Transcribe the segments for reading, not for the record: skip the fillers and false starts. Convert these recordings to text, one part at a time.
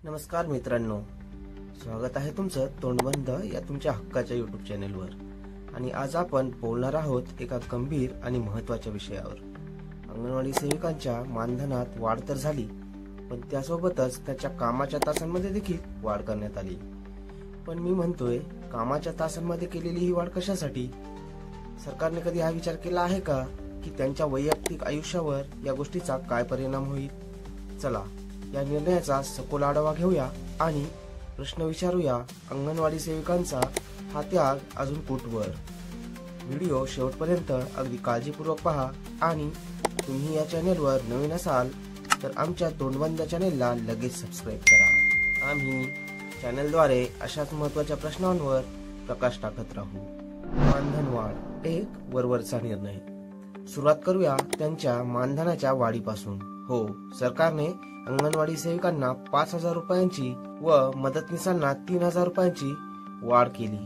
नमस्कार मित्रांनो, स्वागत आहे तुमचं तोंडबंद या तुमच्या हक्काच्या YouTube चॅनेलवर। आणि आज आपण बोलणार आहोत एका गंभीर आणि महत्त्वाच्या विषयावर। अंगणवाडी सेविकांच्या मानधनात वाढ तर झाली, पण त्यासोबतच त्याच्या कामाच्या तासांमध्ये देखील वाढ करण्यात आली। पण मी म्हणतोय, कामाच्या तासांमध्ये केलेली ही वाढ कशासाठी? सरकारने कधी हा विचार केला आहे का की त्यांच्या वैयक्तिक आयुष्यावर या गोष्टीचा काय परिणाम होईल? चला, या निर्णयाचा सखोल आढावा घेऊया आणि प्रश्न विचारूया, अंगणवाडी सेविकांचा हा त्याग अजून कुठवर? व्हिडिओ शेवटपर्यंत अगदी काळजीपूर्वक पहा आणि तुम्ही या चॅनेलवर नवीन असाल तर आमच्या तोंडबंद चॅनेलला लगेच सबस्क्राईब करा। आम्ही चॅनेलद्वारे अशाच महत्त्वाच्या प्रश्नांवर प्रकाश टाकत राहू। मानधन वाढ एक वरवरचा निर्णय। सुरुवात करूया त्यांच्या मानधनाच्या वाढीपासून। हो, सरकारने अंगणवाडी सेविकांना 5,000 रुपयांची व मदतनीसांना 3,000 रुपयांची वाढ केली।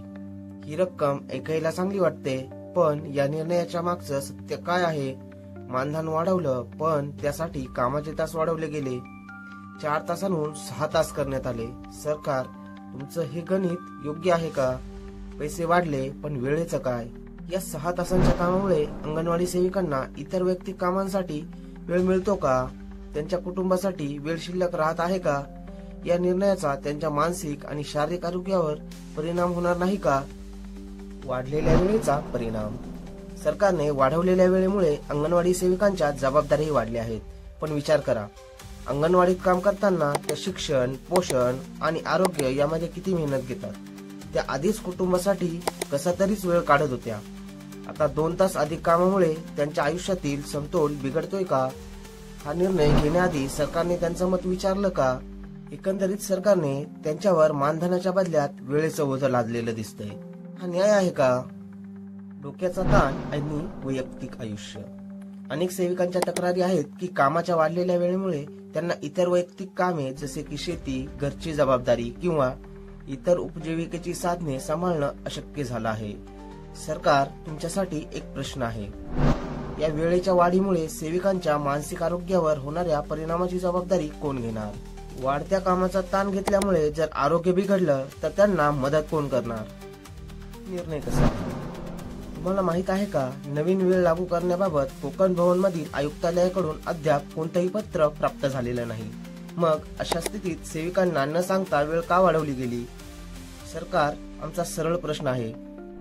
ही रक्कम ऐकायला चांगली वाटते, पण या निर्णयाच्या मागचं सत्य काय आहे? मानधन वाढवलं, पण त्यासाठी कामाचे तास वाढवले गेले। 4 तासांहून 6 तास करण्यात आले। सरकार, तुमचं हे गणित योग्य आहे का? पैसे वाढले, पण वेळेचं काय? या 6 तासांच्या कामामुळे अंगणवाडी सेविकांना इतर वैयक्तिक कामांसाठी वेळ मिळतो का? त्यांच्या कुटुंबासाठी वेळ शिल्लक राहत आहे का? या निर्णयाचा त्यांच्या मानसिक आणि शारीरिक आरोग्यावर परिणाम होणार नाही का? वाढलेल्या वेळेचा परिणाम। सरकारने वाढवलेल्या वेळेमुळे अंगणवाडी सेविकांच्या जबाबदारी वाढल्या आहेत। पण विचार करा, अंगणवाडीत काम करताना त्या शिक्षण, पोषण आणि आरोग्य यामध्ये किती मेहनत घेतात। त्या आधीच कुटुंबासाठी कसा तरीच वेळ काढत होत्या। आता 2 तास अधिक कामामुळे त्यांच्या आयुष्यातील समतोल बिघडतोय का? हा निर्णय घेण्याआधी सरकारने त्यांचं मत विचारलं का? एकंदरीत सरकारने त्यांच्यावर मानधनाच्या बदल्यात वेळेचं ओझं लादलेलं दिसतंय। हा न्याय आहे का? डोक्याचा ताण आणि वैयक्तिक आयुष्य। अनेक सेविकांच्या तक्रारी आहेत की कामाच्या वाढलेल्या वेळेमुळे त्यांना इतर वैयक्तिक कामे जसे की शेती, घरची जबाबदारी किंवा इतर उपजीविकेची साधने सांभाळणं अशक्य झालं आहे। सरकार, तुमच्यासाठी एक प्रश्न आहे, या वेळेच्या वाढीमुळे सेविकांच्या मानसिक आरोग्यावर होणाऱ्या परिणामाची जबाबदारी कोण घेणार? वाढत्या कामाचा ताण घेतल्यामुळे जर आरोग्य बिघडलं तर त्यांना मदत कोण करणार? निर्णय कसा? तुम्हाला माहित आहे का, नवीन वेळ लागू करण्याबाबत कोकण भवन मधील आयुक्तालयाकडून अद्याप कोणतंही पत्र प्राप्त झालेलं नाही। मग अशा स्थितीत सेविकांना न सांगता वेळ का वाढवली गेली? सरकार, आमचा सरळ प्रश्न आहे,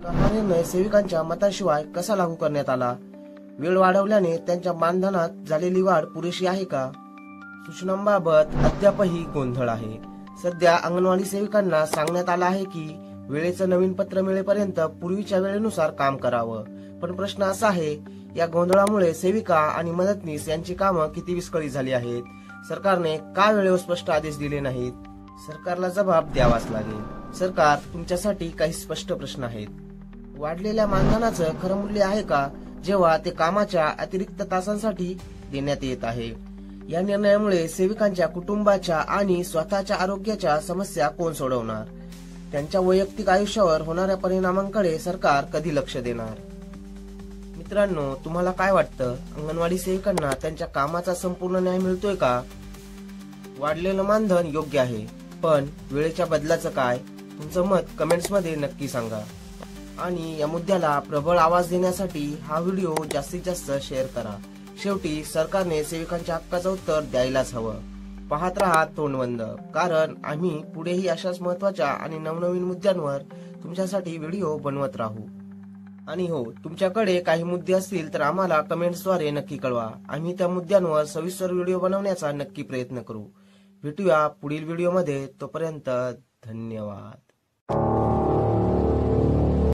हा निर्णय सेविकांच्या मताशिवाय कसा लागू करण्यात आला? वेळ वाढवल्याने त्यांच्या मानधनात झालेली वाढ पुरेशी आहे का? सूचनांबाबत अद्यापही गोंधळ आहे। सध्या अंगणवाडी सेविकांना सांगण्यात आलं आहे की वेळेचं नवीन पत्र मिळेपर्यंत पूर्वीच्या वेळेनुसार काम करावं। पण प्रश्न असा आहे, या गोंधळामुळे सेविका आणि मदतनीस यांची कामं किती विस्कळीत झाली आहेत? सरकारने का वेळेवर स्पष्ट आदेश दिले नाहीत? सरकारला जबाब द्यावाच लागेल। सरकार, तुमच्यासाठी काही स्पष्ट प्रश्न आहेत। वाढलेल्या मानधनाचं खरं मूल्य आहे का, जेव्हा ते कामाच्या अतिरिक्त तासांसाठी देण्यात येत आहे? या निर्णयामुळे सेविकांच्या कुटुंबाच्या आणि स्वतःच्या आरोग्याच्या समस्या कोण सोडवणार? त्यांच्या वैयक्तिक आयुष्यावर होणाऱ्या परिणामांकडे सरकार कधी लक्ष देणार? मित्रांनो, तुम्हाला काय वाटतं, अंगणवाडी सेविकांना त्यांच्या कामाचा संपूर्ण न्याय मिळतोय का? वाढलेलं मानधन योग्य आहे, पण वेळेच्या बदलाचं काय? तुमचं मत कमेंट्स मध्ये नक्की सांगा। आणि या मुद्द्याला प्रबळ आवाज देण्यासाठी हा व्हिडिओ जास्तीत जास्त शेअर करा। शेवटी सरकारने सेविकांच्या हक्काचं उत्तर द्यायलाच हवं। पाहत राहा तोंडबंद, कारण आम्ही पुढेही अशाच महत्त्वाच्या आणि नवनवीन मुद्द्यांवर तुमच्यासाठी व्हिडिओ बनवत राहू। आणि हो, तुमच्याकडे काही मुद्दे असतील तर आम्हाला कमेंट्सद्वारे नक्की कळवा। आम्ही त्या मुद्द्यांवर सविस्तर व्हिडिओ बनवण्याचा नक्की प्रयत्न करू। भेटूया पुढील व्हिडिओमध्ये, तोपर्यंत धन्यवाद।